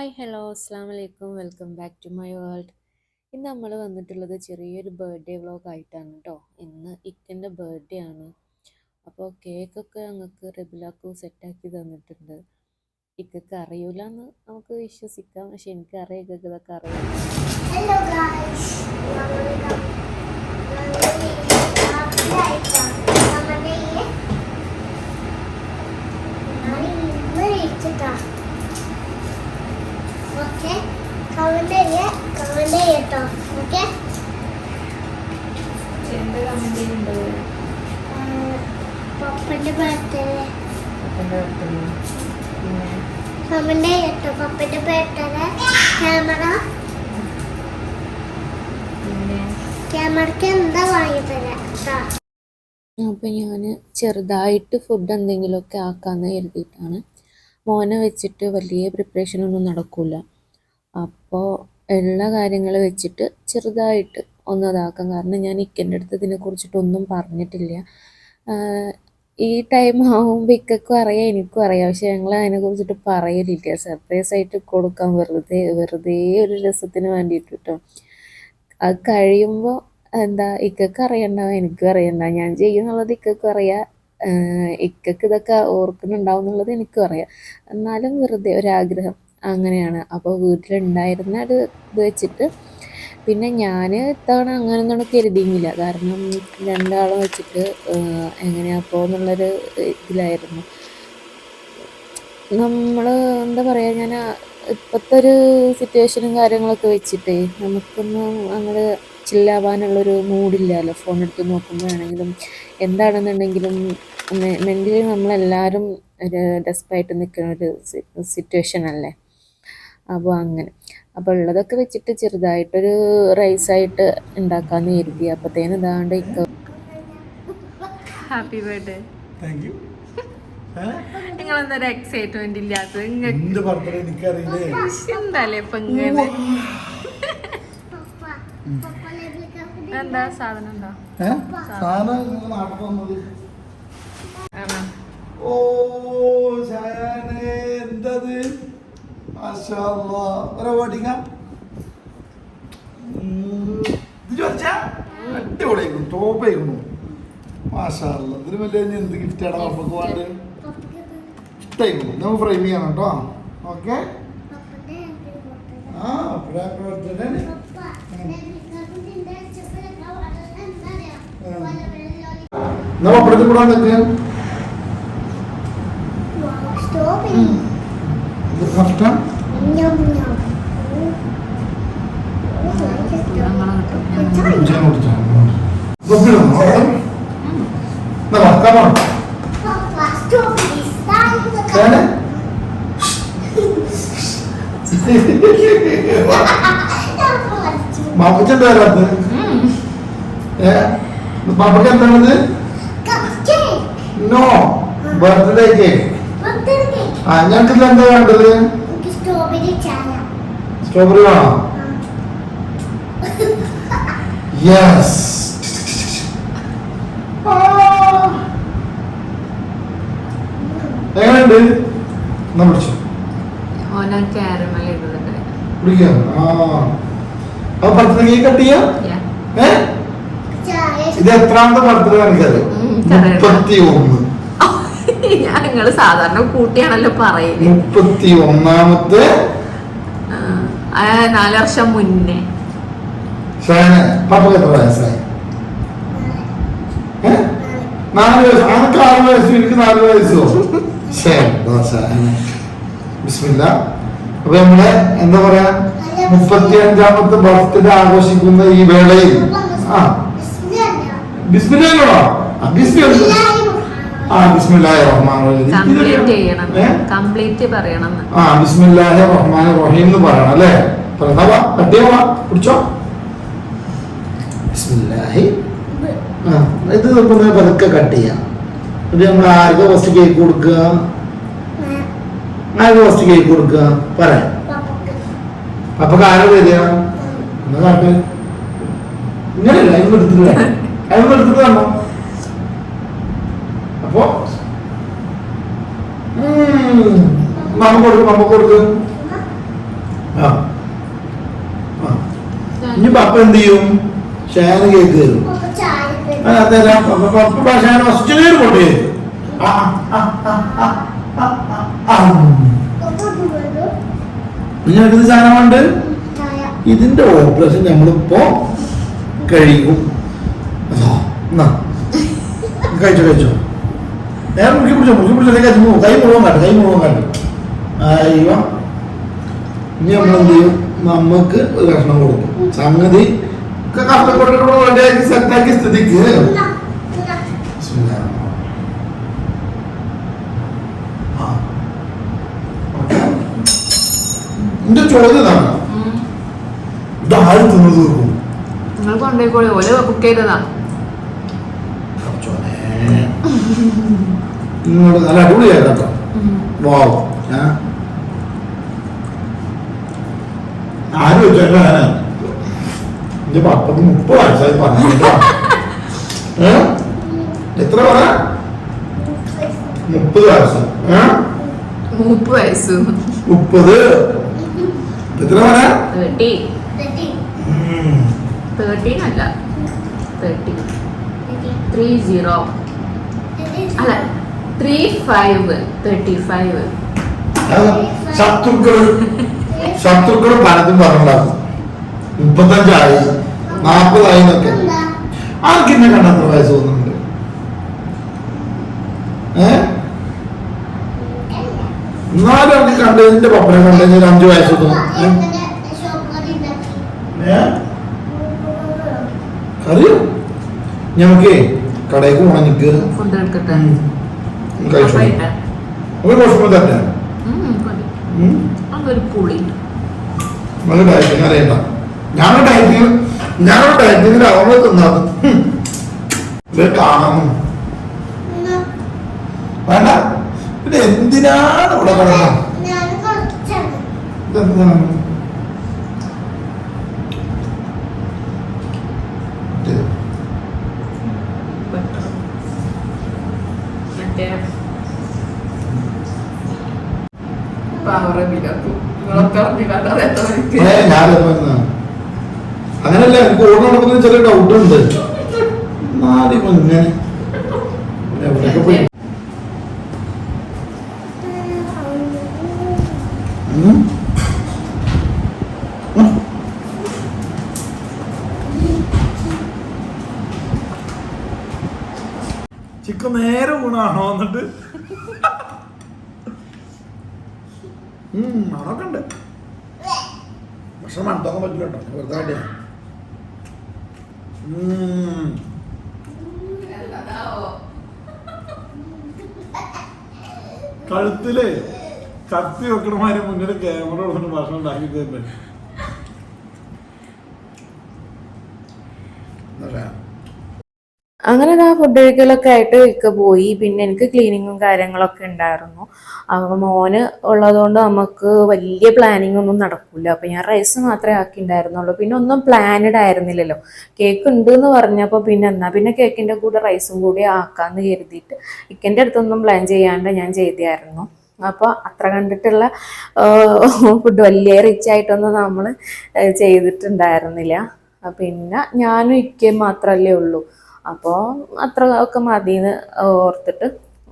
Hi hello അസ്സാം വലൈക്കും welcome back to my world. ഇന്ന് നമ്മൾ വന്നിട്ടുള്ളത് ചെറിയൊരു ബർത്ത്ഡേ വ്ളോഗ് ആയിട്ടാണ് കേട്ടോ. ഇന്ന് ഇക്കൻ്റെ ബർത്ത്ഡേ ആണ്. അപ്പോൾ കേക്കൊക്കെ ഞങ്ങൾക്ക് റെബിലാക്കു സെറ്റാക്കി തന്നിട്ടുണ്ട്. ഇക്കൊക്കെ അറിയൂല എന്ന് നമുക്ക് വിശ്വസിക്കാം, പക്ഷെ എനിക്കറിയാം ഇക്കൊക്കെ ഇതൊക്കെ അറിയാം. Hello guys, okay, comment ചെയ്യട്ടോ. Okay, പപ്പന്റെ ബർത്ത്ഡേ കമന്റ് ചെയ്യട്ടോ. പപ്പന്റെ ബർത്ത്ഡേ ക്യാമറക്ക് എന്താ വാങ്ങി തരാം. അപ്പോൾ ഞാൻ ചെറുതായിട്ട് ഫുഡ് എന്തെങ്കിലുമൊക്കെ ആക്കാമെന്ന് കരുതിയിട്ടാണ്. മോനെ വെച്ചിട്ട് വലിയ പ്രിപ്പറേഷനൊന്നും നടക്കില്ല. അപ്പോൾ ഉള്ള കാര്യങ്ങൾ വെച്ചിട്ട് ചെറുതായിട്ട് ഒന്ന് ഇതാക്കാം. കാരണം ഞാൻ ഇക്കൻ്റെ അടുത്ത് ഇതിനെക്കുറിച്ചിട്ടൊന്നും പറഞ്ഞിട്ടില്ല. ഈ ടൈം ആകുമ്പോൾ ഇക്കും അറിയാം, എനിക്കും അറിയാം, പക്ഷെ ഞങ്ങൾ അതിനെക്കുറിച്ചിട്ട് പറയലില്ല. സർപ്രൈസായിട്ട് കൊടുക്കാൻ വെറുതെ ഒരു രസത്തിന് വേണ്ടിയിട്ട് കേട്ടോ. അത് കഴിയുമ്പോൾ എന്താ ഇക്കൊക്കെ അറിയണ്ടാവും, എനിക്കും അറിയണ്ട. ഞാൻ ചെയ്യുന്നുള്ളത് ഇക്കൊക്കെ അറിയാം, ഇക്കൊക്കെ ഇതൊക്കെ ഓർക്കുന്നുണ്ടാവും എന്നുള്ളത് എനിക്കും അറിയാം. എന്നാലും വെറുതെ ഒരാഗ്രഹം അങ്ങനെയാണ്. അപ്പോൾ വീട്ടിലുണ്ടായിരുന്ന ഒരു ഇത് വെച്ചിട്ട് പിന്നെ ഞാൻ ഇത്തവണ അങ്ങനെയൊന്നും കരുതിയില്ല. കാരണം രണ്ടാളും വെച്ചിട്ട് എങ്ങനെയാപ്പോൾ എന്നുള്ളൊരു ഇതിലായിരുന്നു. നമ്മൾ എന്താ പറയുക, ഞാൻ ഇപ്പോഴത്തെ ഒരു സിറ്റുവേഷനും കാര്യങ്ങളൊക്കെ വെച്ചിട്ടേ നമുക്കൊന്നും അങ്ങനെ ചില്ലാവാനുള്ളൊരു മൂഡില്ലല്ലോ. ഫോൺ എടുത്ത് നോക്കുമ്പോഴാണെങ്കിലും എന്താണെന്നുണ്ടെങ്കിലും മെൻ്റലി നമ്മളെല്ലാവരും ഒരു ഡെസ്പായിട്ട് നിൽക്കുന്ന ഒരു സിറ്റുവേഷൻ അല്ലേ. അപ്പോൾ അങ്ങനെ ഉള്ളതൊക്കെ വെച്ചിട്ട് ചെറുതായിട്ടൊരു റൈസായിട്ട് ഉണ്ടാക്കാമെന്ന് കരുതി. അപ്പോഴത്തേനും ഇതാണ്ട് ഹാപ്പി ബർത്ത്ഡേ. Thank you. നിങ്ങളെന്തൊരു എക്സൈറ്റ്മെന്റ് ഇല്ലാത്തത്? എന്താല്ലേ ഇപ്പൊ ഇങ്ങനെ എന്താ സാധനം എന്താ ഓ എന്തത് അടിപൊളിയായിരുന്നു, ടോപ്പായിരുന്നു. മാഷാല്ല, ഇതിന് വലിയ എന്ത് ഗിഫ്റ്റാണ് നമുക്ക് വേണ്ടത്? ഇഷ്ടായിരുന്നു. നമുക്ക് ഫ്രെയിം ചെയ്യണം കേട്ടോ. ഓക്കെ. ആ അപ്പുറത്ത് കൂടാൻ പറ്റിയ ബാപ്പച്ചന്റെ വരാത്ത്. ബാപ്പക്ക് എന്താണത്? No, birthday cake. ആ ഞങ്ങൾക്ക് എന്താ വേണ്ടത്? സ്ട്രോബെറി വേണോ? യെസ്. എങ്ങനെയുണ്ട്? എന്നാ പിടിച്ചു പിടിക്കാം. ആ ബർത്ത്ഡേ കേക്ക് കട്ട് ചെയ്യാം. ഇത് എത്രാമത്തെ ബർത്ത്ഡേ എനിക്കറിയാം? 31. ഞങ്ങള് സാധാരണ കൂട്ടിയാണല്ലോ പറയുന്നത്. 31ാമത്തെ 4 വർഷം മുന്നേ. പാപ്പക്ക് എത്ര വയസ്സായി? 4 വയസ്സ്. അനക്ക് 6 വയസ്സും എനിക്ക് 4 വയസ്സോ? ബിസ്മില്ലാ. അപ്പൊ നമ്മളെ എന്താ പറയാ 35ാമത്തെ ബർത്ത്ഡേ ആഘോഷിക്കുന്ന ഈ വേളയിൽ ബിസ്മില്ലാണോ? ബിസ്മില്ലാഹിർ റഹ്മാനിർ റഹീം എന്ന് പറയണം അല്ലേ? പിടിച്ചോ. ബിസ്മില്ലാഹി. ഇത് പതുക്കെ കട്ട് ചെയ്യാം. ഇത് നമ്മൾ ആർക്ക് ഫസ്റ്റ് കേക്ക് കൊടുക്കുക? ആർക്ക് ഫസ്റ്റ് കേക്ക് കൊടുക്കുക? പറയാം. അപ്പൊക്ക് ആരോ വരിക? ഒന്ന് കാട്ട്. ഇങ്ങനെയല്ല, അതിന് എടുത്തിട്ട് തന്നോ. അപ്പൊ മമ്മ കൊടുക്കും. ഇനി പപ്പ എന്ത് ചെയ്യും? ഷാൻ കേക്ക് തരും. പപ്പ ചായ തരാം. പപ്പ ഷാൻ ഫസ്റ്റ് കൊണ്ടേ നിങ്ങൾക്ക് സാധനമുണ്ട്. ചായ ഇതിന്റെ ഓപ്പറേഷൻ നമ്മളിപ്പോ കഴിയും. കഴിച്ചോ നേരെ മുറുക്കി പിടിച്ചോ കൈ മുഴുവൻ കാട്ടും. അയ്യോ ഇനി നമ്മളെന്ത് ചെയ്യും? നമുക്ക് ഒരു കഷ്ണം കൊടുക്കും. സംഗതി സെറ്റാക്കി സ്ഥിതിക്ക് എന്റെ ചോദ്യം ഇതാണ്, ഇതാരും തിന്നു തീർക്കും? നിങ്ങൾ കൊണ്ടുപോയിക്കോളി, ഓല ബുക്ക് ചെയ്തതാ. ഇങ്ങോട്ട് നല്ല അടിപൊളിയായിരുന്നു കേട്ടോ. വാവ്. ആര് വെച്ചോ എന്റെ പപ്പക്ക് 30 വയസ്സായി പറഞ്ഞു കേട്ടോ. എത്ര പറയാ? 30 വയസ്സ്. 30 വയസ്സ്. 30. എത്ര പറയാ? 30. 13 അല്ല 30. 30 അല്ല 35. 35. ശത്രുക്കൾ പലതും പറഞ്ഞിട്ടുണ്ടാകും. 35 40 എന്നൊക്കെ. ആർക്കെന്നെ കണ്ട അത്ര വയസ്സ് തോന്നുന്നുണ്ട്? എന്നാലും അവർക്ക് കണ്ടതിന്റെ പപ്പനെ കണ്ടതിന് 5 വയസ്സ് തോന്നും. അറിയോ? ഞമ്മക്കേ കടയിൽ പോണ നിക്ക് ഫുഡ് എടുക്കട്ടെ. തട്ടെ അതൊരു പുളി. ഡയറ്റിങ് അറിയണ്ട. ഞാനൊരു ഡയറ്റിങ്ങിൽ അവളെ തിന്നത് കാണണം. വേണ്ട. പിന്നെ എന്തിനാണ് ഇവിടെ കിടക്കണം? ഇതെന്താണ്? അങ്ങനല്ല, എനിക്ക് ഓർമ്മ നടക്കുന്ന ചെറിയ ഡൗട്ട് ഉണ്ട്. എവിടെയൊക്കെ പോയി ചിക്കൻ നേരെ ഊണാണോ എന്നിട്ട് അതൊക്കെ ഉണ്ട്. പക്ഷെ മണ്ടൊന്നും പറ്റില്ല കേട്ടോ, വെറുതെ കാട്ടിയാ. കഴുത്തില് കത്തി വെക്കണമാര് മുന്നിൽ ക്യാമറ കൊടുക്കുന്ന ഭക്ഷണം ഉണ്ടാക്കി തരുന്നത്. അങ്ങനെ ആ ഫുഡ് കഴിക്കലൊക്കെ ആയിട്ട് ഇക്ക പോയി. പിന്നെ എനിക്ക് ക്ലീനിങ്ങും കാര്യങ്ങളൊക്കെ ഉണ്ടായിരുന്നു. അപ്പോൾ മോന് ഉള്ളതുകൊണ്ട് നമുക്ക് വലിയ പ്ലാനിങ് ഒന്നും നടക്കില്ല. അപ്പോൾ ഞാൻ റൈസ് മാത്രമേ ആക്കിയിട്ടുണ്ടായിരുന്നുള്ളൂ. പിന്നെ ഒന്നും പ്ലാനഡ് ആയിരുന്നില്ലല്ലോ. കേക്ക് ഉണ്ട് എന്ന് പറഞ്ഞപ്പോൾ പിന്നെ കേക്കിൻ്റെ കൂടെ റൈസും കൂടി ആക്കാമെന്ന് കരുതിയിട്ട് ഇക്കൻ്റെ അടുത്തൊന്നും പ്ലാൻ ചെയ്യാണ്ട് ഞാൻ ചെയ്തായിരുന്നു. അപ്പോൾ അത്ര കണ്ടിട്ടുള്ള ഫുഡ് വലിയ റിച്ച് ആയിട്ടൊന്നും നമ്മൾ ചെയ്തിട്ടുണ്ടായിരുന്നില്ല. പിന്നെ ഞാനും ഇക്കയും മാത്രമല്ലേ ഉള്ളൂ. അപ്പോൾ അത്ര ഒക്കെ മതിയെന്ന് ഓർത്തിട്ട്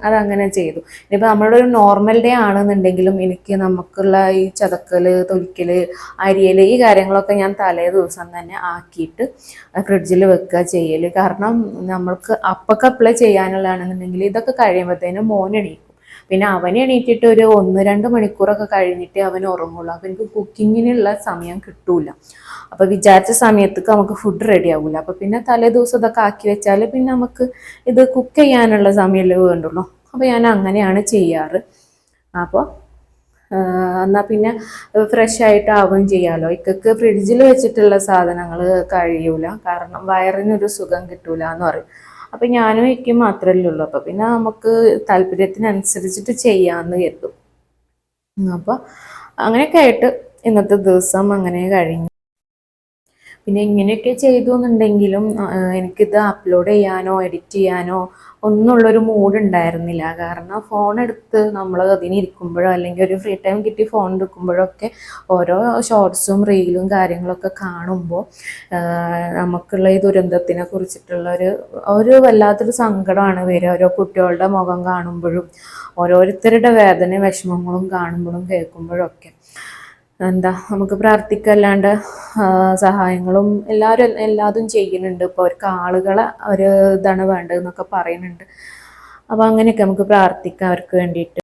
അതങ്ങനെ ചെയ്തു. ഇനിയിപ്പോൾ നമ്മുടെ ഒരു നോർമൽ ഡേ ആണെന്നുണ്ടെങ്കിലും എനിക്ക് നമുക്കുള്ള ഈ ചതക്കൽ, തൊലിക്കൽ, അരിയൽ ഈ കാര്യങ്ങളൊക്കെ ഞാൻ തലേ ദിവസം തന്നെ ആക്കിയിട്ട് ഫ്രിഡ്ജിൽ വെക്കുക ചെയ്യൽ. കാരണം നമ്മൾക്ക് അപ്പൊക്കെ അപ്ലൈ ചെയ്യാനുള്ളതാണെന്നുണ്ടെങ്കിൽ ഇതൊക്കെ കഴിയുമ്പോഴത്തേനും മോൻ എണീക്കും. പിന്നെ അവൻ എണീറ്റിട്ട് ഒരു 1-2 മണിക്കൂറൊക്കെ കഴിഞ്ഞിട്ട് അവൻ ഉറങ്ങുള്ളൂ. അപ്പോൾ എനിക്ക് കുക്കിങ്ങിനുള്ള സമയം കിട്ടൂല. അപ്പോൾ വിചാരിച്ച സമയത്തേക്ക് നമുക്ക് ഫുഡ് റെഡി ആവില്ല. അപ്പോൾ പിന്നെ തലേ ദിവസം ഇതൊക്കെ ആക്കി വെച്ചാൽ പിന്നെ നമുക്ക് ഇത് കുക്ക് ചെയ്യാനുള്ള സമയമല്ലേ വേണ്ടുള്ളൂ. അപ്പോൾ ഞാൻ അങ്ങനെയാണ് ചെയ്യാറ്. അപ്പോൾ എന്നാൽ പിന്നെ ഫ്രഷ് ആയിട്ട് ആവുകയും ചെയ്യാമല്ലോ. ഇക്കൊക്കെ ഫ്രിഡ്ജിൽ വെച്ചിട്ടുള്ള സാധനങ്ങൾ കഴിയൂല, കാരണം വയറിനൊരു സുഖം കിട്ടൂല എന്ന് പറയും. അപ്പം ഞാനും ഇക്കും മാത്രമല്ലേ ഉള്ളൂ. അപ്പോൾ പിന്നെ നമുക്ക് താല്പര്യത്തിനനുസരിച്ചിട്ട് ചെയ്യാമെന്ന് കരുതും. അപ്പോൾ അങ്ങനെയൊക്കെ ആയിട്ട് ഇന്നത്തെ ദിവസം അങ്ങനെ കഴിഞ്ഞു. പിന്നെ ഇങ്ങനെയൊക്കെ ചെയ്തു എന്നുണ്ടെങ്കിലും എനിക്കിത് അപ്ലോഡ് ചെയ്യാനോ എഡിറ്റ് ചെയ്യാനോ ഒന്നുമുള്ളൊരു മൂഡ് ഉണ്ടായിരുന്നില്ല. കാരണം ഫോൺ എടുത്ത് നമ്മൾ അതിനിരിക്കുമ്പോഴോ അല്ലെങ്കിൽ ഒരു ഫ്രീ ടൈം കിട്ടി ഫോൺ എടുക്കുമ്പോഴൊക്കെ ഓരോ ഷോർട്സും റീലും കാര്യങ്ങളൊക്കെ കാണുമ്പോൾ നമുക്കുള്ള ഈ ദുരന്തത്തിനെ കുറിച്ചിട്ടുള്ള ഒരു വല്ലാത്തൊരു സങ്കടമാണ് വരിക. ഓരോ കുട്ടികളുടെ മുഖം കാണുമ്പോഴും ഓരോരുത്തരുടെ വേദനയും വിഷമങ്ങളും കാണുമ്പോഴും കേൾക്കുമ്പോഴൊക്കെ എന്താ നമുക്ക് പ്രാർത്ഥിക്കല്ലാണ്ട് സഹായങ്ങളും എല്ലാതും ചെയ്യുന്നുണ്ട്. ഇപ്പോൾ അവർക്ക് ആളുകളെ ഒരു ഇതാണ് വേണ്ടതെന്നൊക്കെ പറയുന്നുണ്ട്. അപ്പോൾ അങ്ങനെയൊക്കെ നമുക്ക് പ്രാർത്ഥിക്കാം അവർക്ക് വേണ്ടിയിട്ട്.